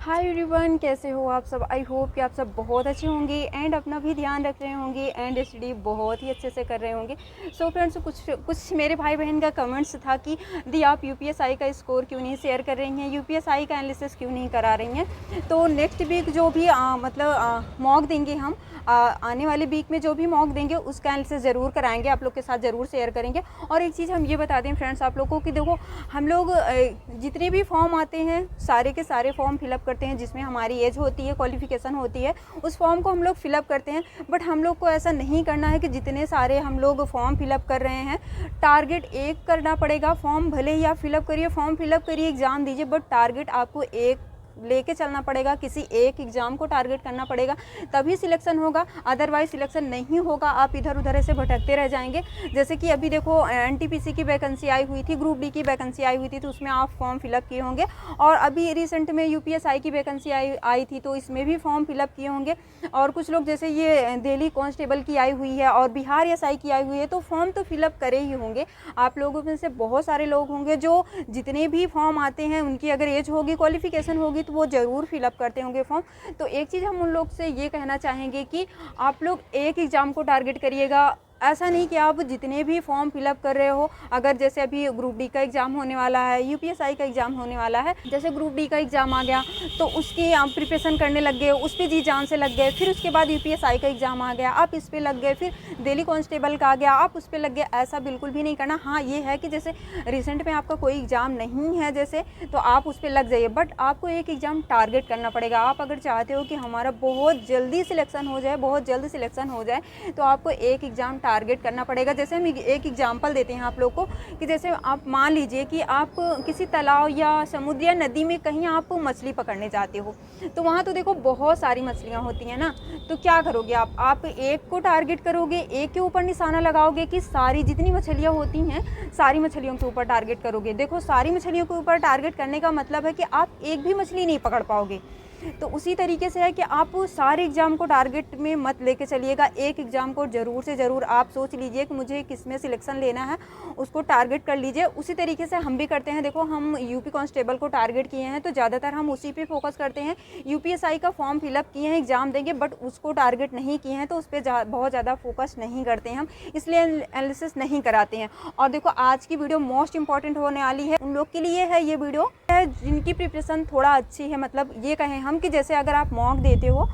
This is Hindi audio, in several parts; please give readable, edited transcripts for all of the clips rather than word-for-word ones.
हाय एवरीवन, कैसे हो आप सब। आई होप कि आप सब बहुत अच्छे होंगे एंड अपना भी ध्यान रख रहे होंगे एंड स्टडी बहुत ही अच्छे से कर रहे होंगे। सो फ्रेंड्स, कुछ मेरे भाई बहन का कमेंट्स था कि दी आप यूपीएसआई का स्कोर क्यों नहीं शेयर कर रही हैं, यूपीएसआई का एनालिसिस क्यों नहीं करा रही हैं। तो नेक्स्ट वीक जो भी मॉक देंगे हम, आने वाले वीक में जो भी मॉक देंगे उसका एनालिसिस ज़रूर कराएंगे, आप लोग के साथ ज़रूर शेयर करेंगे। और एक चीज़ हम ये बता दें फ्रेंड्स आप लोग को कि देखो, हम लोग जितने भी फॉर्म आते हैं सारे के सारे फॉर्म फिलअप करते हैं जिसमें हमारी एज होती है, क्वालिफिकेशन होती है, उस फॉर्म को हम लोग फिलअप करते हैं। बट हम लोग को ऐसा नहीं करना है कि जितने सारे हम लोग फॉर्म फिलअप कर रहे हैं टारगेट एक करना पड़ेगा। फॉर्म भले ही आप फिलअप करिए, फॉर्म फिलअप करिए, एग्ज़ाम दीजिए, बट टारगेट आपको एक लेके चलना पड़ेगा, किसी एक एग्ज़ाम को टारगेट करना पड़ेगा, तभी सिलेक्शन होगा। अदरवाइज सिलेक्शन नहीं होगा, आप इधर उधर ऐसे भटकते रह जाएंगे। जैसे कि अभी देखो, एनटीपीसी की वैकेंसी आई हुई थी, ग्रुप डी की वैकेंसी आई हुई थी, तो उसमें आप फॉर्म फिलअप किए होंगे। और अभी रिसेंट में यूपीएसआई की वैकेंसी आई थी, तो इसमें भी फॉर्म फिलअप किए होंगे। और कुछ लोग जैसे ये दिल्ली कांस्टेबल की आई हुई है और बिहार एसआई की आई हुई है, तो फॉर्म तो फिलअप करे ही होंगे। आप लोगों में से बहुत सारे लोग होंगे जो जितने भी फॉर्म आते हैं उनकी अगर एज होगी, क्वालिफिकेशन होगी, तो वो ज़रूर फिलअप करते होंगे फॉर्म। तो एक चीज़ हम उन लोग से ये कहना चाहेंगे कि आप लोग एक एग्ज़ाम को टारगेट करिएगा। ऐसा नहीं कि आप जितने भी फॉर्म फिलअप कर रहे हो, अगर जैसे अभी ग्रुप डी का एग्ज़ाम होने वाला है, यूपीएसआई का एग्ज़ाम होने वाला है, जैसे ग्रुप डी का एग्ज़ाम आ गया तो उसकी आप प्रिपरेशन करने लग गए, उस पर जी जान से लग गए। फिर उसके बाद यूपीएसआई का एग्ज़ाम आ गया, आप इस पर लग गए। फिर दिल्ली कांस्टेबल का आ गया, आप उस पर लग गए। ऐसा बिल्कुल भी नहीं करना। हाँ, ये है कि जैसे रिसेंट में आपका कोई एग्ज़ाम नहीं है जैसे, तो आप उस पर लग जाइए, बट आपको एक एग्ज़ाम टारगेट करना पड़ेगा। आप अगर चाहते हो कि हमारा बहुत जल्दी सिलेक्शन हो जाए, बहुत जल्द सिलेक्शन हो जाए, तो आपको एक एग्ज़ाम टारगेट करना पड़ेगा। जैसे हम एक एग्जांपल देते हैं आप लोग को कि जैसे आप मान लीजिए कि आप किसी तालाब या समुद्र या नदी में कहीं आप मछली पकड़ने जाते हो, तो वहाँ तो देखो बहुत सारी मछलियाँ होती हैं ना। तो क्या करोगे आप एक को टारगेट करोगे, एक के ऊपर निशाना लगाओगे कि सारी जितनी मछलियाँ होती हैं सारी मछलियों के ऊपर टारगेट करोगे। देखो, सारी मछलियों के ऊपर टारगेट करने का मतलब है कि आप एक भी मछली नहीं पकड़ पाओगे। तो उसी तरीके से है कि आप सारे एग्ज़ाम को टारगेट में मत लेके चलिएगा। एक एग्ज़ाम को ज़रूर से ज़रूर आप सोच लीजिए कि मुझे किस में सिलेक्शन लेना है, उसको टारगेट कर लीजिए। उसी तरीके से हम भी करते हैं। देखो, हम यूपी कांस्टेबल को टारगेट किए हैं तो ज़्यादातर हम उसी पे फोकस करते हैं। यूपीएसआई का फॉर्म फिलअप किए हैं, एग्ज़ाम देंगे, बट उसको टारगेट नहीं किए हैं तो उस पर बहुत ज़्यादा फोकस नहीं करते हैं हम, इसलिए एनालिसिस नहीं कराते हैं। और देखो, आज की वीडियो मोस्ट इंपॉर्टेंट होने वाली है उन लोग के लिए है। ये वीडियो है जिनकी प्रिपरेशन थोड़ा अच्छी है, मतलब ये कहें हम कि जैसे अगर आप मॉक देते हो,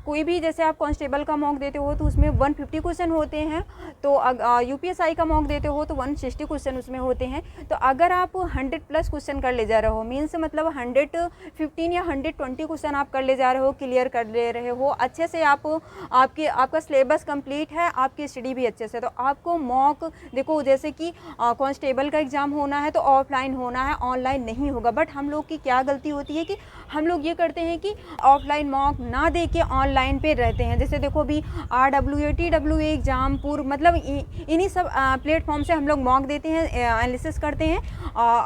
कोई भी जैसे आप कांस्टेबल का मॉक देते हो तो उसमें 150 क्वेश्चन होते हैं, तो यूपीएसआई का मॉक देते हो तो 160 क्वेश्चन उसमें होते हैं। तो अगर आप 100 प्लस क्वेश्चन कर ले जा रहे हो, मीन्स मतलब 115 या 120 क्वेश्चन आप कर ले जा रहे हो, क्लियर कर ले रहे हो अच्छे से, आपका सिलेबस कंप्लीट है, आपकी स्टडी भी अच्छे से, तो आपको मॉक देखो, जैसे कि कांस्टेबल का एग्ज़ाम होना है तो ऑफलाइन होना है, ऑनलाइन नहीं होगा। बट हम लोग की क्या गलती होती है कि हम लोग ये करते हैं कि ऑफलाइन मॉक ना दे के ऑनलाइन पे रहते हैं। जैसे देखो, अभी RWA TWA एग्ज़ाम मतलब इन्हीं सब प्लेटफॉर्म से हम लोग मॉक देते हैं, एनालिसिस करते हैं।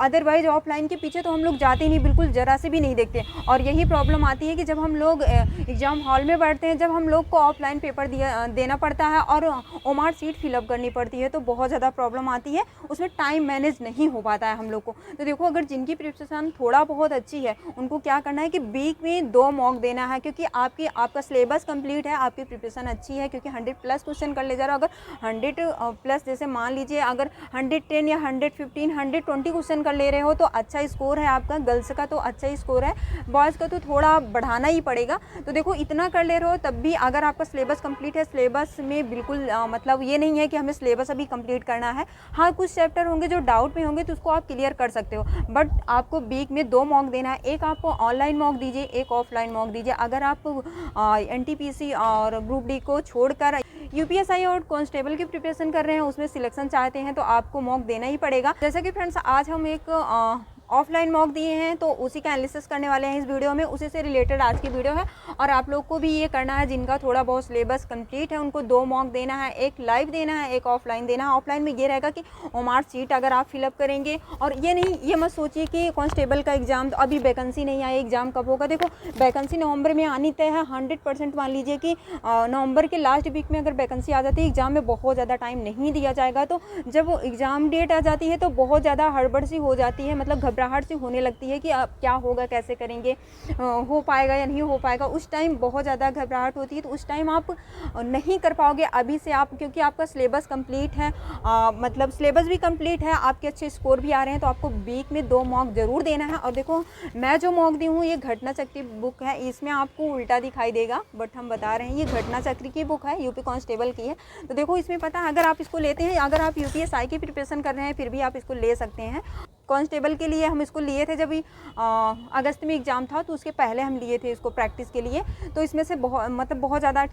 अदरवाइज ऑफलाइन के पीछे तो हम लोग जाते नहीं, बिल्कुल ज़रा से भी नहीं देखते। और यही प्रॉब्लम आती है कि जब हम लोग एग्ज़ाम हॉल में बैठते हैं, जब हम लोग को ऑफलाइन पेपर देना पड़ता है और ओमार सीट फिलअप करनी पड़ती है, तो बहुत ज़्यादा प्रॉब्लम आती है, उसमें टाइम मैनेज नहीं हो पाता है हम लोग को। तो देखो, अगर जिनकी प्रिपरेशन थोड़ा बहुत अच्छी है उनको क्या करना है कि वीक में 2 मॉक देना है, क्योंकि आपका सिलेबस कंप्लीट है, आपकी प्रिपरेशन अच्छी है, क्योंकि 100 प्लस क्वेश्चन कर ले जा रहा हो। अगर 100 प्लस, जैसे मान लीजिए अगर 110 या 115 120 क्वेश्चन कर ले रहे हो तो अच्छा स्कोर है आपका। गर्ल्स का तो अच्छा ही स्कोर है, बॉयज़ का तो थोड़ा बढ़ाना ही पड़ेगा। तो देखो, इतना कर ले रहे हो तब भी अगर आपका सिलेबस कंप्लीट है, सिलेबस में बिल्कुल मतलब ये नहीं है कि हमें सिलेबस अभी कंप्लीट करना है। हाँ, कुछ चैप्टर होंगे जो डाउट में होंगे तो उसको आप क्लियर कर सकते हो, बट आपको वीक में 2 मॉक देना है। एक आप ऑनलाइन मॉक दीजिए, एक ऑफलाइन मॉक दीजिए। अगर आप एनटीपीसी और ग्रुप डी को छोड़कर यूपीएसआई और कांस्टेबल की प्रिपरेशन कर रहे हैं, उसमें सिलेक्शन चाहते हैं, तो आपको मॉक देना ही पड़ेगा। जैसा कि फ्रेंड्स, आज हम एक ऑफलाइन मॉक दिए हैं तो उसी का एनालिसिस करने वाले हैं इस वीडियो में, उसी से रिलेटेड आज की वीडियो है। और आप लोग को भी ये करना है, जिनका थोड़ा बहुत सिलेबस कंप्लीट है उनको 2 मॉक देना है, एक लाइव देना है, एक ऑफलाइन देना है। ऑफलाइन में ये रहेगा कि ओमार सीट अगर आप फिलअप करेंगे, और ये नहीं, ये मत सोचिए कि कांस्टेबल का एग्ज़ाम तो अभी वैकेंसी नहीं आई, एग्ज़ाम कब होगा। देखो, वैकेंसी नवंबर में आनी तय है 100%। मान लीजिए कि नवंबर के लास्ट वीक में अगर वैकेंसी आ जाती है, एग्ज़ाम में बहुत ज़्यादा टाइम नहीं दिया जाएगा, तो जब एग्ज़ाम डेट आ जाती है तो बहुत ज़्यादा हड़बड़ सी हो जाती है, मतलब घबराहट सी होने लगती है कि अब क्या होगा, कैसे करेंगे, हो पाएगा या नहीं हो पाएगा। उस टाइम बहुत ज़्यादा घबराहट होती है, तो उस टाइम आप नहीं कर पाओगे अभी से आप, क्योंकि आपका सिलेबस कंप्लीट है, मतलब सिलेबस भी कंप्लीट है, आपके अच्छे स्कोर भी आ रहे हैं, तो आपको वीक में 2 मॉक ज़रूर देना है। और देखो मैं जो मॉक दी हूँ ये घटना चक्री बुक है, इसमें आपको उल्टा दिखाई देगा, बट हम बता रहे हैं ये घटना चक्री की बुक है, यूपी कांस्टेबल की है। तो देखो इसमें पता है, अगर आप इसको लेते हैं, अगर आप यूपीएसआई की प्रिपरेशन कर रहे हैं फिर भी आप इसको ले सकते हैं। कांस्टेबल के लिए हम इसको लिए थे जब अगस्त में एग्ज़ाम था, तो उसके पहले हम लिए थे इसको प्रैक्टिस के लिए। तो इसमें से बहुत ज़्यादा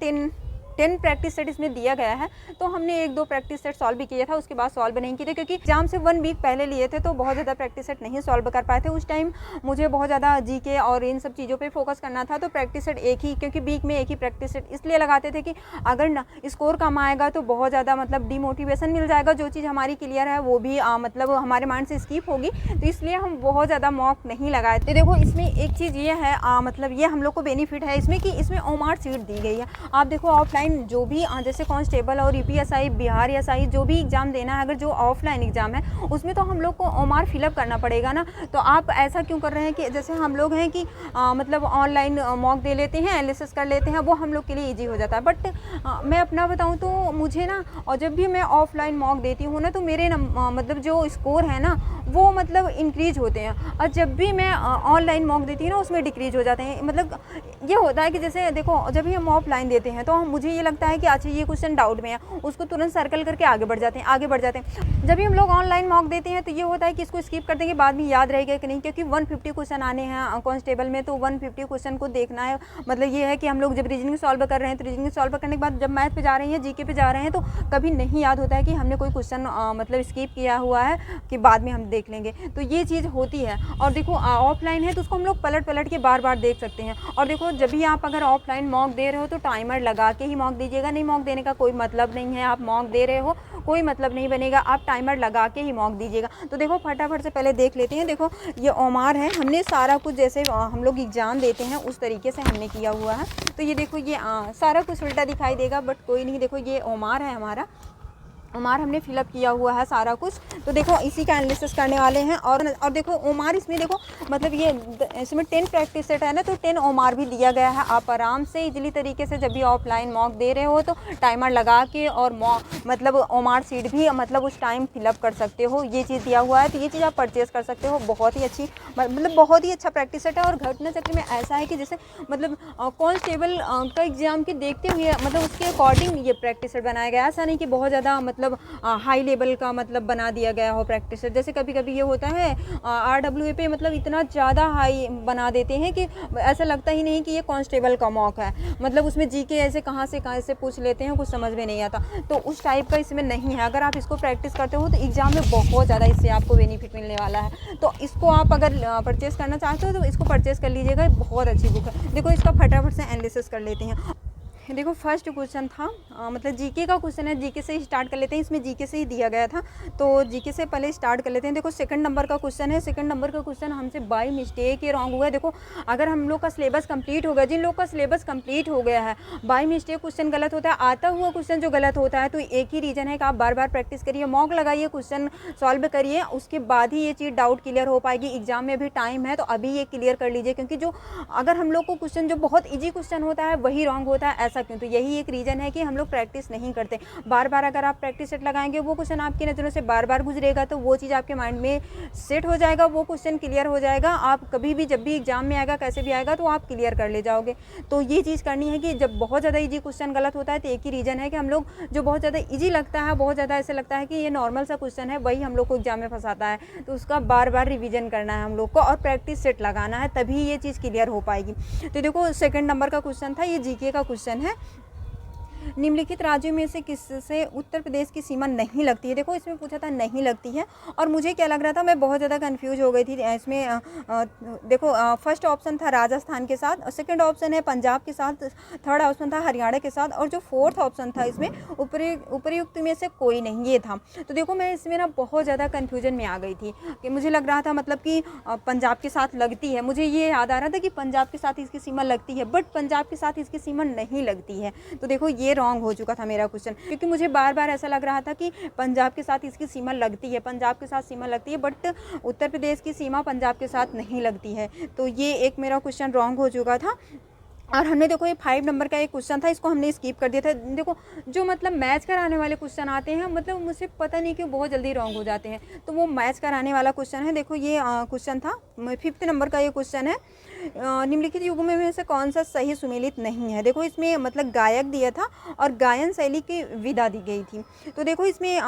10 प्रैक्टिस सेट इसमें दिया गया है, तो हमने 1-2 प्रैक्टिस सेट सॉल्व भी किया था, उसके बाद सॉल्व नहीं किए थे, क्योंकि एग्जाम से 1 वीक पहले लिए थे, तो बहुत ज़्यादा प्रैक्टिस सेट नहीं सॉल्व कर पाए थे। उस टाइम मुझे बहुत ज़्यादा जीके और इन सब चीज़ों पे फोकस करना था, तो प्रैक्टिस सेट एक ही, क्योंकि वीक में एक ही प्रैक्टिस सेट इसलिए लगाते थे कि अगर ना स्कोर कम आएगा तो बहुत ज़्यादा मतलब डिमोटिवेशन मिल जाएगा, जो चीज़ हमारी क्लियर है वो भी मतलब हमारे माइंड से स्किप होगी, तो इसलिए हम बहुत ज़्यादा मॉक नहीं लगाए थे। देखो इसमें एक चीज़ ये है, मतलब ये हम लोग को बेनिफिट है इसमें कि इसमें ओमार सीट दी गई है। आप देखो ऑफलाइन जो भी जैसे कांस्टेबल और यूपीएसआई, बिहार एसआई जो भी एग्ज़ाम देना है, अगर जो ऑफलाइन एग्ज़ाम है उसमें तो हम लोग को ओमार फिलअप करना पड़ेगा ना। तो आप ऐसा क्यों कर रहे हैं कि जैसे हम लोग हैं कि मतलब ऑनलाइन मॉक दे लेते हैं, एनालिसिस कर लेते हैं, वो हम लोग के लिए ईजी हो जाता है। बट मैं अपना बताऊँ तो मुझे ना, और जब भी मैं ऑफलाइन मॉक देती हूँ ना, तो मेरे मतलब जो स्कोर है ना वो मतलब इंक्रीज होते हैं, और जब भी मैं ऑनलाइन मॉक देती हूँ ना उसमें डिक्रीज हो जाते हैं। मतलब ये होता है कि जैसे देखो जब भी हम ऑफलाइन देते हैं तो मुझे ये लगता है कि अच्छा ये क्वेश्चन डाउट में है, उसको तुरंत सर्कल करके आगे बढ़ जाते हैं। जब भी हम लोग ऑनलाइन मॉक देते हैं तो ये होता है कि इसको स्किप कर देंगे, बाद में याद रहेगा कि नहीं, क्योंकि 150 क्वेश्चन आने हैं कांस्टेबल में, तो 150 क्वेश्चन को देखना है। मतलब ये है कि हम लोग जब रीजनिंग सॉल्व कर रहे हैं, तो रीजनिंग सॉल्व करने के बाद जब मैथ पे जा रहे हैं, जीके पे जा रहे हैं, तो कभी नहीं याद होता है कि हमने कोई क्वेश्चन मतलब स्किप किया हुआ है कि बाद में हम देख लेंगे, तो ये चीज़ होती है। और देखो ऑफलाइन है तो उसको हम लोग पलट के बार बार देख सकते हैं। और देखो जब भी आप अगर ऑफलाइन मॉक दे रहे हो तो टाइमर लगा के ही मॉक दीजिएगा, नहीं मॉक देने का कोई मतलब नहीं है, आप मॉक दे रहे हो कोई मतलब नहीं बनेगा, आप टाइमर लगा के ही मॉक दीजिएगा। तो देखो फटाफट से पहले देख लेते हैं। देखो ये ओमार है, हमने सारा कुछ जैसे हम लोग एग्ज़ाम देते हैं उस तरीके से हमने किया हुआ है। तो ये देखो ये सारा कुछ उल्टा दिखाई देगा, बट कोई नहीं। देखो ये ओमार है, हमारा ओमार हमने फिलअप किया हुआ है सारा कुछ। तो देखो इसी का एनालिसिस करने वाले हैं। और देखो ओमार इसमें देखो मतलब ये इसमें 10 प्रैक्टिस सेट है ना, तो 10 ओमार भी दिया गया है। आप आराम से इजली तरीके से जब भी ऑफलाइन मॉक दे रहे हो तो टाइमर लगा के और मतलब ओमार सीट भी मतलब उस टाइम फिलअप कर सकते हो। ये चीज़ दिया हुआ है, तो ये चीज़ आप परचेज़ कर सकते हो। बहुत ही अच्छी मतलब बहुत ही अच्छा प्रैक्टिस सेट है। और घटना चक्र में ऐसा है कि जैसे मतलब कांस्टेबल का एग्ज़ाम के देखते हुए मतलब उसके अकॉर्डिंग ये प्रैक्टिस सेट बनाया गया। ऐसा नहीं कि बहुत ज़्यादा मतलब हाई लेवल का मतलब बना दिया गया हो प्रैक्टिस सेट। जैसे कभी कभी ये होता है RWA पे मतलब इतना ज़्यादा हाई बना देते हैं कि ऐसा लगता ही नहीं कि ये कांस्टेबल का मॉक है। मतलब उसमें जीके ऐसे कहाँ से पूछ लेते हैं, कुछ समझ में नहीं आता। तो उस टाइप का इसमें नहीं है। अगर आप इसको प्रैक्टिस करते हो तो एग्ज़ाम में बहुत ज़्यादा इससे आपको बेनिफिट मिलने वाला है। तो इसको आप अगर परचेज़ करना चाहते हो तो इसको परचेज़ कर लीजिएगा, बहुत अच्छी बुक है। देखो इसका फटाफट से एनालिसिस कर लेते हैं। देखो फर्स्ट क्वेश्चन था मतलब जीके का क्वेश्चन है, जीके से ही स्टार्ट कर लेते हैं। इसमें जीके से ही दिया गया था, तो जीके से पहले स्टार्ट कर लेते हैं। देखो सेकंड नंबर का क्वेश्चन है। सेकंड नंबर का क्वेश्चन हमसे बाय मिस्टेक ये रॉन्ग हुआ है। देखो अगर हम लोग का सिलेबस कंप्लीट हो गया, जिन लोग का सिलेबस कंप्लीट हो गया है, बाय मिस्टेक क्वेश्चन गलत होता है, आता हुआ क्वेश्चन जो गलत होता है, तो एक ही रीज़न है कि आप बार बार प्रैक्टिस करिए, मॉक लगाइए, क्वेश्चन सॉल्व करिए, उसके बाद ही ये चीज़ डाउट क्लियर हो पाएगी। एग्जाम में भी टाइम है तो अभी ये क्लियर कर लीजिए, क्योंकि जो अगर हम लोग को क्वेश्चन जो बहुत ईजी क्वेश्चन होता है वही रॉन्ग होता है। ऐसा क्यों? तो यही एक रीज़न है कि हम लोग प्रैक्टिस नहीं करते। बार बार अगर आप प्रैक्टिस सेट लगाएंगे, वो क्वेश्चन आपकी नज़रों से बार बार गुजरेगा, तो वो चीज़ आपके माइंड में सेट हो जाएगा, वो क्वेश्चन क्लियर हो जाएगा। आप कभी भी जब भी एग्जाम में आएगा, कैसे भी आएगा, तो आप क्लियर कर ले जाओगे। तो ये चीज़ करनी है कि जब बहुत ज़्यादा ईजी क्वेश्चन गलत होता है तो एक ही रीज़न है कि हम लोग जो बहुत ज़्यादा ईजी लगता है, बहुत ज़्यादा ऐसे लगता है कि ये नॉर्मल सा क्वेश्चन है, वही हम लोग को एग्जाम में फंसाता है। तो उसका बार बार रिविजन करना है हम लोग को और प्रैक्टिस सेट लगाना है, तभी ये चीज़ क्लियर हो पाएगी। तो देखो सेकंड नंबर का क्वेश्चन था, ये जीके का क्वेश्चन है। निम्नलिखित राज्यों में से किससे उत्तर प्रदेश की सीमा नहीं लगती है? देखो इसमें पूछा था नहीं लगती है, और मुझे क्या लग रहा था, मैं बहुत ज़्यादा कंफ्यूज हो गई थी इसमें। देखो फर्स्ट ऑप्शन था राजस्थान के साथ, और सेकंड ऑप्शन है पंजाब के साथ, थर्ड ऑप्शन था हरियाणा के साथ, और जो फोर्थ ऑप्शन था इसमें उपयुक्त में से कोई नहीं, ये था। तो देखो मैं इसमें ना बहुत ज़्यादा कन्फ्यूजन में आ गई थी कि मुझे लग रहा था मतलब कि पंजाब के साथ लगती है, मुझे ये याद आ रहा था कि पंजाब के साथ इसकी सीमा लगती है, बट पंजाब के साथ इसकी सीमा नहीं लगती है। तो देखो ये रॉन्ग हो चुका था मेरा क्वेश्चन, क्योंकि मुझे बार बार ऐसा लग रहा था कि पंजाब के साथ इसकी सीमा लगती है, पंजाब के साथ सीमा लगती है, बट उत्तर प्रदेश की सीमा पंजाब के साथ नहीं लगती है। तो ये एक मेरा क्वेश्चन रॉन्ग हो चुका था। और हमने देखो ये 5 नंबर का एक क्वेश्चन था, इसको हमने स्किप कर दिया था। देखो जो मतलब मैच कराने वाले क्वेश्चन आते हैं, मतलब मुझे पता नहीं क्यों बहुत जल्दी रॉन्ग हो जाते हैं, तो वो मैच कराने वाला क्वेश्चन है। देखो ये क्वेश्चन था 5th नंबर का ये क्वेश्चन है। निम्नलिखित युग्म में से कौन सा सही सुमेलित नहीं है। देखो इसमें मतलब गायक दिया था और गायन शैली की विधा दी गई थी। तो देखो इसमें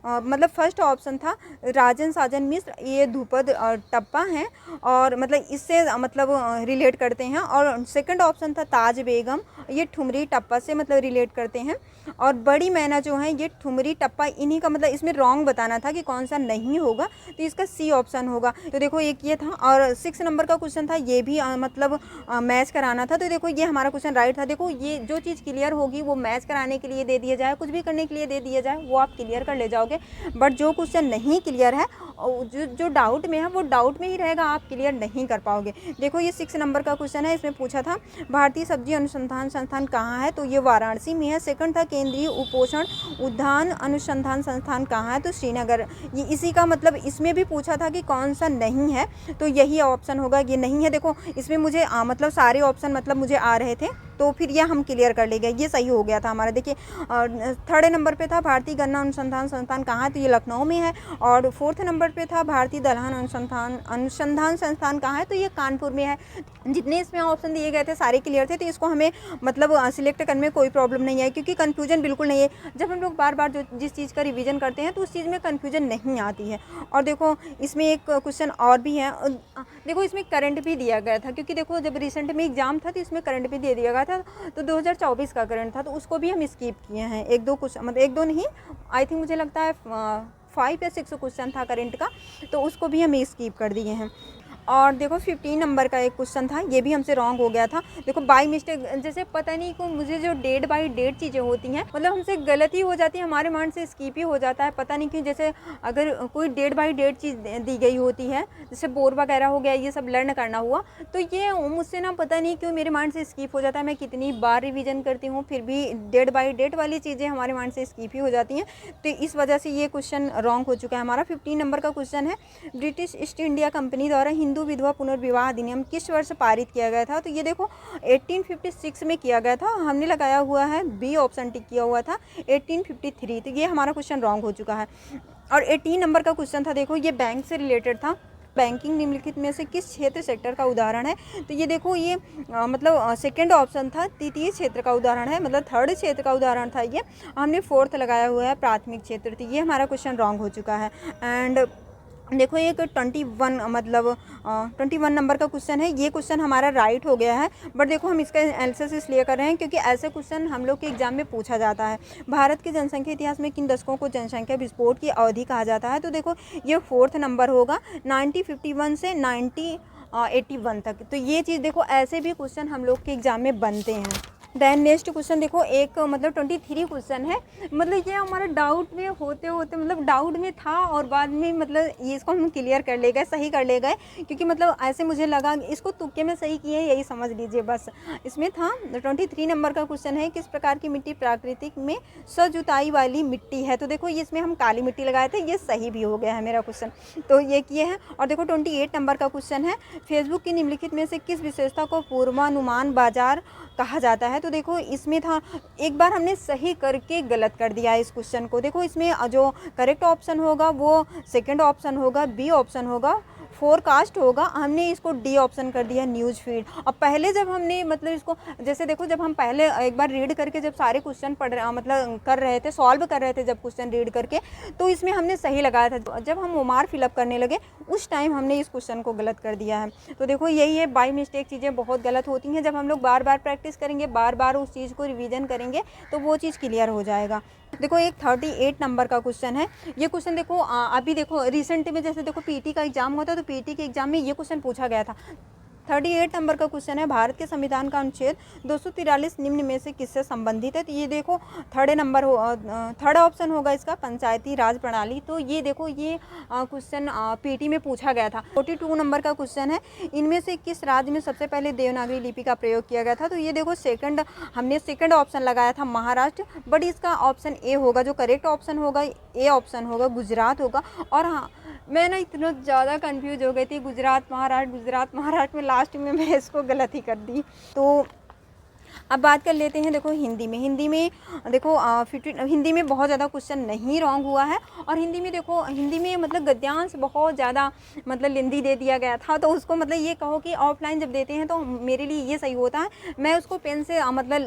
मतलब फर्स्ट ऑप्शन था राजन साजन मिश्र, ये ध्रुपद टप्पा हैं और मतलब इससे मतलब रिलेट करते हैं। और सेकंड ऑप्शन था ताज बेगम, ये ठुमरी टप्पा से मतलब रिलेट करते हैं। और बड़ी मैना जो है ये ठुमरी टप्पा, इन्हीं का मतलब इसमें रॉन्ग बताना था कि कौन सा नहीं होगा, तो इसका सी ऑप्शन होगा। तो देखो एक ये था। और 6 नंबर का क्वेश्चन था, ये भी मतलब मैच कराना था। तो देखो ये हमारा क्वेश्चन राइट था। देखो ये जो चीज़ क्लियर होगी वो मैच कराने के लिए दे दिया जाए, कुछ भी करने के लिए दे दिया जाए, वो आप क्लियर कर ले जाओगे। बट जो क्वेश्चन नहीं क्लियर है, जो डाउट में है, वो डाउट में ही रहेगा, आप क्लियर नहीं कर पाओगे। देखो ये 6 नंबर का क्वेश्चन है, इसमें पूछा था भारतीय सब्जी अनुसंधान संस्थान कहाँ है, तो ये वाराणसी में है। सेकंड था केंद्रीय उपोषण उद्यान अनुसंधान संस्थान कहाँ है, तो श्रीनगर। ये इसी का मतलब इसमें भी पूछा था कि कौन सा नहीं है, तो यही ऑप्शन होगा, ये नहीं है। देखो इसमें मुझे मतलब सारे ऑप्शन मतलब मुझे आ रहे थे, तो फिर यह हम क्लियर कर ले गए, ये सही हो गया था हमारा। देखिए 3rd नंबर पे था भारतीय गन्ना अनुसंधान संस्थान कहाँ है, तो ये लखनऊ में है। और 4th नंबर पे था भारतीय दलहन अनुसंधान संस्थान कहाँ है, तो ये कानपुर में है। जितने इसमें ऑप्शन दिए गए थे सारे क्लियर थे, तो इसको हमें मतलब सिलेक्ट करने में कोई प्रॉब्लम नहीं है, क्योंकि कन्फ्यूजन बिल्कुल नहीं है। जब हम लोग बार बार जो जिस चीज़ का रिवीजन करते हैं तो उस चीज़ में कन्फ्यूजन नहीं आती है। और देखो इसमें एक क्वेश्चन और भी है। देखो इसमें करंट भी दिया गया था, क्योंकि देखो जब रिसेंट में एग्जाम था तो इसमें करंट भी दे दिया गया था। तो 2024 का करंट था, तो उसको भी हम स्किप किए हैं। 1-2 कुछ मतलब 1-2 नहीं, आई थिंक मुझे लगता है 5 या 6 क्वेश्चन था करंट का, तो उसको भी हम स्किप कर दिए हैं। और देखो 15 नंबर का एक क्वेश्चन था, ये भी हमसे रॉन्ग हो गया था। देखो बाई मिस्टेक, जैसे पता नहीं क्यों मुझे जो डेट बाई डेट चीज़ें होती हैं, मतलब हमसे गलती हो जाती है, हमारे माइंड से स्किप ही हो जाता है, पता नहीं क्यों। जैसे अगर कोई डेट बाई डेट चीज़ दी गई होती है, जैसे बोर वगैरह हो गया, ये सब लर्न करना हुआ, तो ये मुझसे ना पता नहीं क्यों मेरे माइंड से स्किप हो जाता है। मैं कितनी बार रिविज़न करती हूँ, फिर भी डेट बाई डेट वाली चीज़ें हमारे माइंड से स्किप ही हो जाती हैं, तो इस वजह से ये क्वेश्चन रॉन्ग हो चुका है हमारा। 15 नंबर का क्वेश्चन है, ब्रिटिश ईस्ट इंडिया कंपनी द्वारा हिंदू विधवा पुनर्विवाह अधिनियम किस वर्ष पारित किया गया था, तो ये देखो 1856 में किया गया था। हमने लगाया हुआ है बी ऑप्शन, टिक किया हुआ था 1853, तो ये हमारा क्वेश्चन रॉन्ग हो चुका है। और 18 नंबर का क्वेश्चन था, देखो ये बैंक से रिलेटेड था। बैंकिंग निम्नलिखित में से किस क्षेत्र सेक्टर का उदाहरण है, तो ये देखो ये मतलब सेकंड ऑप्शन था, तृतीय क्षेत्र का उदाहरण है, मतलब 3rd क्षेत्र का उदाहरण था ये। हमने 4th लगाया हुआ है प्राथमिक क्षेत्र, तो ये हमारा क्वेश्चन रॉन्ग हो चुका है। एंड देखो एक 21 मतलब 21 नंबर का क्वेश्चन है, ये क्वेश्चन हमारा राइट हो गया है। बट देखो हम इसका एनालिसिस इसलिए कर रहे हैं क्योंकि ऐसे क्वेश्चन हम लोग के एग्जाम में पूछा जाता है। भारत के जनसंख्या इतिहास में किन दशकों को जनसंख्या विस्फोट की अवधि कहा जाता है, तो देखो ये 4th नंबर होगा 1951 से 1981 तक। तो ये चीज़ देखो ऐसे भी क्वेश्चन हम लोग के एग्जाम में बनते हैं। देन नेक्स्ट क्वेश्चन देखो एक मतलब 23 क्वेश्चन है, मतलब ये हमारा डाउट में होते होते मतलब डाउट में था और बाद में मतलब ये इसको हम क्लियर कर ले गए, सही कर ले गए, क्योंकि मतलब ऐसे मुझे लगा इसको तुक्के में सही किए, यही समझ लीजिए बस। इसमें था 23 नंबर का क्वेश्चन है, किस प्रकार की मिट्टी प्राकृतिक में सजुताई वाली मिट्टी है, तो देखो ये इसमें हम काली मिट्टी लगाए थे, ये सही भी हो गया है मेरा क्वेश्चन, तो ये किए हैं। और देखो 28 नंबर का क्वेश्चन है, फेसबुक की निम्नलिखित में से किस विशेषता को पूर्वानुमान बाजार कहा जाता है, तो देखो इसमें था एक बार हमने सही करके गलत कर दिया है इस क्वेश्चन को। देखो इसमें जो करेक्ट ऑप्शन होगा वो सेकंड ऑप्शन होगा, बी ऑप्शन होगा, फोरकास्ट होगा, हमने इसको डी ऑप्शन कर दिया न्यूज़ फीड। और पहले जब हमने मतलब इसको जैसे देखो जब हम पहले एक बार रीड करके जब सारे क्वेश्चन पढ़ रहे मतलब कर रहे थे, सॉल्व कर रहे थे जब क्वेश्चन रीड करके, तो इसमें हमने सही लगाया था। जब हम ओमार फिलअप करने लगे उस टाइम हमने इस क्वेश्चन को गलत कर दिया है। तो देखो यही है, बाई मिस्टेक चीज़ें बहुत गलत होती हैं। जब हम लोग बार बार प्रैक्टिस करेंगे, बार बार उस चीज़ को रिवीजन करेंगे तो वो चीज़ क्लियर हो जाएगा। देखो एक 38 नंबर का क्वेश्चन है, ये क्वेश्चन देखो अभी देखो रिसेंट में जैसे देखो पीटी का एग्जाम होता है, तो पीटी के एग्जाम में ये क्वेश्चन पूछा गया था। 38 नंबर का क्वेश्चन है, भारत के संविधान का अनुच्छेद 243 निम्न में से किससे संबंधित है? तो ये देखो थर्ड ऑप्शन होगा इसका, पंचायती राज प्रणाली। तो ये देखो ये क्वेश्चन पीटी में पूछा गया था। 42 नंबर का क्वेश्चन है, इनमें से किस राज्य में सबसे पहले देवनागरी लिपि का प्रयोग किया गया था? तो ये देखो हमने सेकंड ऑप्शन लगाया था महाराष्ट्र, बट इसका ऑप्शन ए होगा, जो करेक्ट ऑप्शन होगा ए ऑप्शन होगा, गुजरात होगा। और हाँ, मैं ना इतना ज़्यादा कंफ्यूज हो गई थी, गुजरात महाराष्ट्र में लास्ट में मैं इसको गलत ही कर दी। तो अब बात कर लेते हैं देखो हिंदी में देखो हिंदी में बहुत ज़्यादा क्वेश्चन नहीं रॉन्ग हुआ है। और हिंदी में मतलब गद्यांश बहुत ज़्यादा मतलब लेंदी दे दिया गया था, तो उसको मतलब ये कहो कि ऑफलाइन जब देते हैं तो मेरे लिए ये सही होता है, मैं उसको पेन से मतलब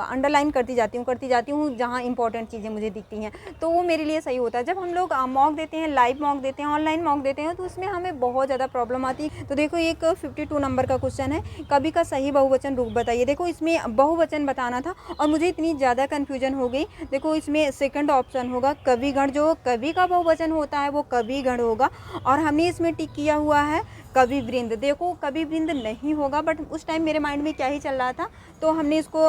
अंडरलाइन करती जाती हूँ जहाँ इंपॉर्टेंट चीज़ें मुझे दिखती हैं, तो वो मेरे लिए सही होता है। जब हम लोग मॉक देते हैं, लाइव मॉक देते हैं, ऑनलाइन मॉक देते हैं, तो उसमें हमें बहुत ज़्यादा प्रॉब्लम आती है। तो देखो एक 52 नंबर का क्वेश्चन है, कवि का सही बहुवचन रूप बताइए। देखो इसमें बहुवचन बताना था और मुझे इतनी ज़्यादा कन्फ्यूजन हो गई। देखो इसमें सेकंड ऑप्शन होगा कविगण, जो कवि का बहुवचन होता है वो कविगण होगा। और हमने इसमें टिक किया हुआ है कवि वृंद। देखो कवि वृंद नहीं होगा, बट उस टाइम मेरे माइंड में क्या ही चल रहा था, तो हमने इसको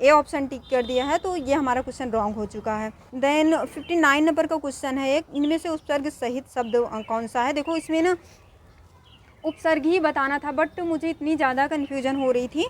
ए ऑप्शन टिक कर दिया है, तो ये हमारा क्वेश्चन रॉन्ग हो चुका है। देन 59 नंबर का क्वेश्चन है एक, इनमें से उपसर्ग सहित शब्द कौन सा है? देखो इसमें ना उपसर्ग ही बताना था, बट मुझे इतनी ज़्यादा कन्फ्यूजन हो रही थी।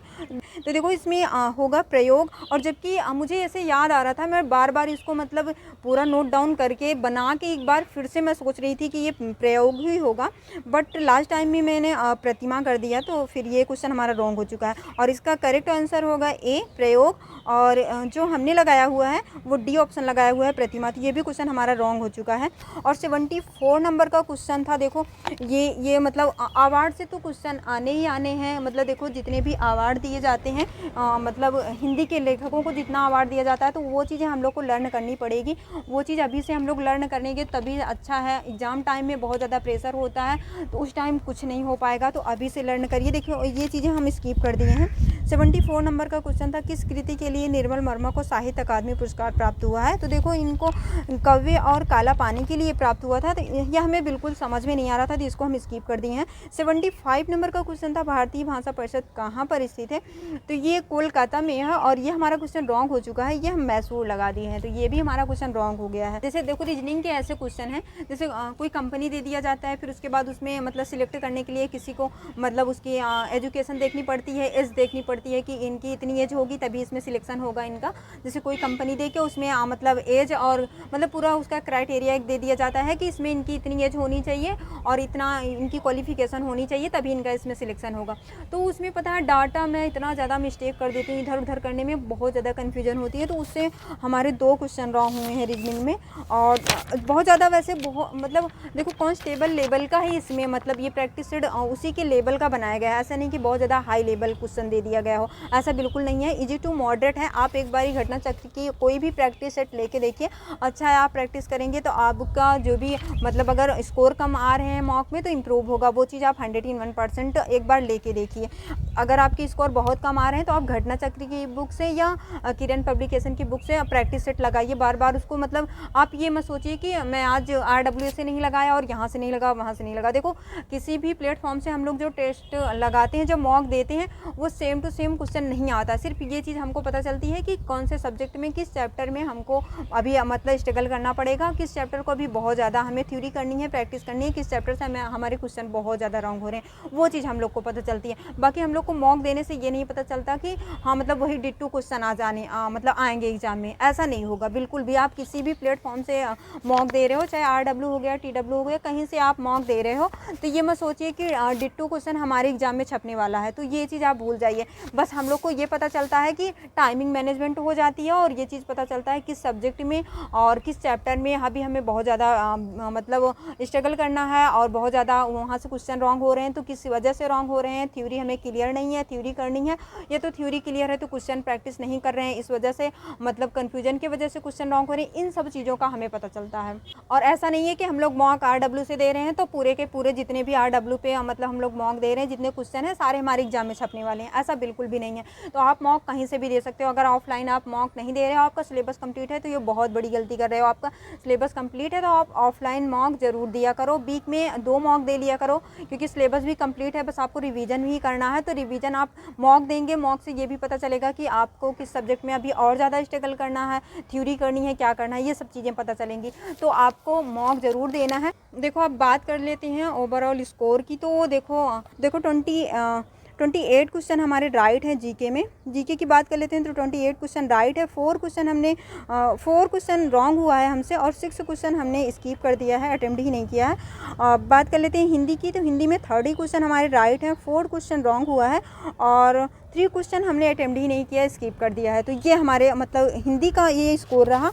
तो देखो इसमें होगा प्रयोग, और जबकि मुझे ऐसे याद आ रहा था, मैं बार बार इसको मतलब पूरा नोट डाउन करके बना के एक बार फिर से मैं सोच रही थी कि ये प्रयोग ही होगा, बट लास्ट टाइम में मैंने प्रतिमा कर दिया, तो फिर ये क्वेश्चन हमारा रॉन्ग हो चुका है। और इसका करेक्ट आंसर होगा ए प्रयोग, और जो हमने लगाया हुआ है वो डी ऑप्शन लगाया हुआ है प्रतिमा, तो ये भी क्वेश्चन हमारा रॉन्ग हो चुका है। और 74 नंबर का क्वेश्चन था, देखो ये मतलब अवार्ड से तो क्वेश्चन आने ही आने हैं। मतलब देखो जितने भी अवार्ड दिए जाते हैं मतलब हिंदी के लेखकों को जितना अवार्ड दिया जाता है, तो वो चीज़ें हम लोग को लर्न करनी पड़ेगी। वो चीज़ अभी से हम लोग लर्न करेंगे तभी अच्छा है। एग्ज़ाम टाइम में बहुत ज़्यादा प्रेशर होता है, तो उस टाइम कुछ नहीं हो पाएगा, तो अभी से लर्न करिए। देखिए ये चीज़ें हम स्किप कर दिए हैं। 74 नंबर का क्वेश्चन था, किस कृति के लिए निर्मल वर्मा को साहित्य अकादमी पुरस्कार प्राप्त हुआ है? तो देखो इनको कव्य और काला पानी के लिए प्राप्त हुआ था, तो यह हमें बिल्कुल समझ में नहीं आ रहा था, तो इसको हम स्किप कर दिए हैं। 75 नंबर का क्वेश्चन था, भारतीय भाषा परिषद कहाँ पर स्थित है? तो ये कोलकाता में है, और ये हमारा क्वेश्चन रॉन्ग हो चुका है, ये हम मैसूर लगा दिए हैं, तो ये भी हमारा क्वेश्चन रॉन्ग हो गया है। जैसे देखो रीजनिंग के ऐसे क्वेश्चन हैं, जैसे कोई कंपनी दे दिया जाता है, फिर उसके बाद उसमें मतलब सिलेक्ट करने के लिए किसी को मतलब उसकी एजुकेशन देखनी पड़ती है, एज देखनी पड़ती है कि इनकी इतनी एज होगी तभी इसमें सिलेक्शन होगा इनका। जैसे कोई कंपनी दे के उसमें मतलब एज और मतलब पूरा उसका क्राइटेरिया एक दे दिया जाता है कि इसमें इनकी इतनी एज होनी चाहिए और इतना इनकी क्वालिफिकेशन होनी चाहिए, तभी इनका इसमें सिलेक्शन होगा। तो उसमें पता है डाटा में इतना ज़्यादा मिस्टेक कर देती हूँ, इधर उधर करने में बहुत ज़्यादा कन्फ्यूजन होती है, तो उससे हमारे 2 क्वेश्चन रॉन्ग हुए हैं रीजनिंग में। और बहुत ज़्यादा वैसे बहुत मतलब देखो कांस्टेबल लेवल का ही इसमें मतलब ये प्रैक्टिस सेट उसी के लेवल का बनाया गया है, ऐसा नहीं कि बहुत ज़्यादा हाई लेवल क्वेश्चन दे दिया गया हो, ऐसा बिल्कुल नहीं है। इजी टू मॉडरेट है। आप एक बार घटना चक्र की कोई भी प्रैक्टिस सेट लेके देखिए, अच्छा है, आप प्रैक्टिस करेंगे तो आपका जो भी मतलब अगर स्कोर कम आ रहे हैं मॉक में तो इम्प्रूव होगा, वो चीज़ आप 101% एक बार लेके देखिए। अगर आपके स्कोर बहुत कम आ रहे हैं तो आप घटना चक्र की बुक से या किरण पब्लिकेशन की बुक से प्रैक्टिस सेट लगाइए बार बार उसको। मतलब आप ये मत सोचिए कि मैं आज RW से नहीं लगाया और यहाँ से नहीं लगा, वहाँ से नहीं लगा। देखो किसी भी प्लेटफॉर्म से हम लोग जो टेस्ट लगाते हैं, जब मॉक देते हैं, वो सेम टू सेम क्वेश्चन नहीं आता। सिर्फ ये चीज़ हमको पता चलती है कि कौन से सब्जेक्ट में किस चैप्टर में हमको अभी मतलब स्ट्रगल करना पड़ेगा, किस चैप्टर को अभी बहुत ज़्यादा हमें थ्योरी करनी है, प्रैक्टिस करनी है, किस चैप्टर से हमारे क्वेश्चन बहुत ज़्यादा रॉन्ग हो रहे हैं, वो चीज़ हम लोग को पता चलती है। बाकी हम लोग को मॉक देने से ये नहीं पता चलता कि हाँ मतलब वही डिट्टू क्वेश्चन आ जाने मतलब आएंगे एग्जाम में, ऐसा नहीं होगा बिल्कुल भी। आप किसी भी प्लेटफॉर्म से मॉक दे रहे हो, चाहे RW हो गया, TW हो गया, कहीं से आप मॉक दे रहे हो, तो ये मत सोचिए कि डिट्टू क्वेश्चन हमारे एग्जाम में छपने वाला है, तो ये चीज़ आप भूल जाइए। बस हम लोग को ये पता चलता है कि टाइमिंग मैनेजमेंट हो जाती है, और ये चीज़ पता चलता है किस सब्जेक्ट में और किस चैप्टर में अभी हमें बहुत ज़्यादा मतलब स्ट्रगल करना है, और बहुत ज़्यादा वहाँ से क्वेश्चन रॉन्ग हो रहे हैं, तो किस वजह से रॉन्ग हो रहे हैं। थ्योरी हमें क्लियर नहीं है, थ्योरी करनी है, या तो थ्योरी क्लियर है तो क्वेश्चन प्रैक्टिस नहीं कर रहे हैं, इस वजह से मतलब कन्फ्यूजन की वजह से क्वेश्चन रॉन्ग हो रहे हैं। इन सब चीज़ों का हमें पता चलता है। और ऐसा नहीं है कि हम लोग मॉक RW से दे रहे हैं तो पूरे के पूरे जितने भी RW पे मतलब हम लोग मॉक दे रहे हैं, जितने क्वेश्चन हैं सारे हमारे एग्जाम में छपने वाले वाले हैं, ऐसा बिल्कुल भी नहीं है। तो आप मॉक कहीं से भी दे सकते हो। अगर ऑफलाइन आप मॉक नहीं दे रहे हो, आपका सिलेबस कंप्लीट है, तो ये बहुत बड़ी गलती कर रहे हो। आपका सिलेबस कंप्लीट है तो आप ऑफलाइन मॉक ज़रूर दिया करो, वीक में 2 मॉक दे लिया करो, क्योंकि सिलेबस भी कंप्लीट है, बस आपको रिवीजन भी करना है। तो रिवीजन आप मॉक देंगे, मॉक से ये भी पता चलेगा कि आपको किस सब्जेक्ट में अभी और ज़्यादा स्ट्रगल करना है, थ्योरी करनी है, क्या करना है, ये सब चीज़ें पता चलेंगी। तो आपको मॉक ज़रूर देना है। देखो अब बात कर लेते हैं ओवरऑल स्कोर की। तो देखो 28 क्वेश्चन हमारे राइट हैं जीके में। जीके की बात कर लेते हैं तो 28 क्वेश्चन राइट है, 4 क्वेश्चन रॉन्ग हुआ है हमसे, और 6 क्वेश्चन हमने स्किप कर दिया है, अटेम्प्ट ही नहीं किया है। बात कर लेते हैं हिंदी की। तो हिंदी में 30 क्वेश्चन हमारे राइट हैं, 4 क्वेश्चन रॉन्ग हुआ है, और 3 क्वेश्चन हमने अटेम्प्ट ही नहीं किया, स्किप कर दिया है। तो ये हमारे मतलब हिंदी का ये स्कोर रहा।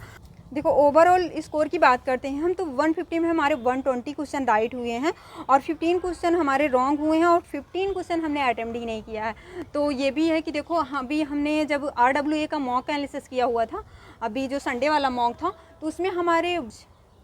देखो ओवरऑल स्कोर की बात करते हैं हम, तो 150 में हमारे 120 क्वेश्चन राइट हुए हैं, और 15 क्वेश्चन हमारे रॉन्ग हुए हैं, और 15 क्वेश्चन हमने अटेम्प्ट ही नहीं किया है। तो ये भी है कि देखो अभी हमने जब RWA का मॉक एनालिसिस किया हुआ था, अभी जो संडे वाला मॉक था, तो उसमें हमारे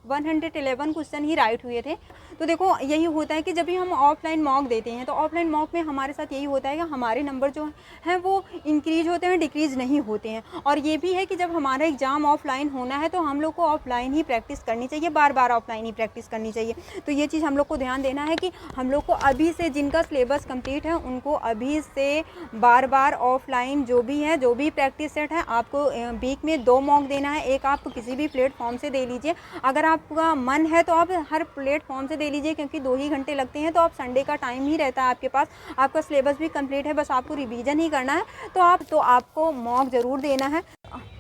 111 क्वेश्चन ही राइट हुए थे। तो देखो यही होता है कि जब भी हम ऑफलाइन मॉक देते हैं, तो ऑफलाइन मॉक में हमारे साथ यही होता है कि हमारे नंबर जो हैं वो इंक्रीज होते हैं, डिक्रीज़ नहीं होते हैं। और ये भी है कि जब हमारा एग्ज़ाम ऑफलाइन होना है, तो हम लोग को ऑफलाइन ही प्रैक्टिस करनी चाहिए, बार बार ऑफलाइन ही प्रैक्टिस करनी चाहिए। तो ये चीज़ हम लोग को ध्यान देना है कि हम लोग को अभी से, जिनका सिलेबस कंप्लीट है, उनको अभी से बार बार ऑफलाइन जो भी है, जो भी प्रैक्टिस सेट है, आपको वीक में 2 मॉक देना है। एक आप किसी भी प्लेटफॉर्म से दे लीजिए, अगर आपका मन है तो आप हर प्लेटफॉर्म से दे लीजिए, क्योंकि 2 ही घंटे लगते हैं। तो आप संडे का टाइम ही रहता है आपके पास, आपका सिलेबस भी कंप्लीट है, बस आपको रिवीजन ही करना है। तो आपको मॉक ज़रूर देना है।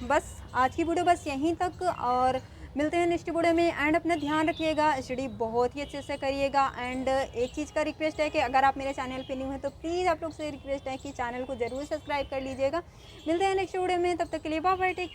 बस आज की वीडियो बस यहीं तक, और मिलते हैं नेक्स्ट वीडियो में। एंड अपना ध्यान रखिएगा, स्टडी बहुत ही अच्छे से करिएगा। एंड एक चीज़ का रिक्वेस्ट है कि अगर आप मेरे चैनल पे न्यू हैं, तो प्लीज़ आप लोग से रिक्वेस्ट है कि चैनल को ज़रूर सब्सक्राइब कर लीजिएगा। मिलते हैं नेक्स्ट वीडियो में, तब तक के लिए बाय बाय, टेक केयर।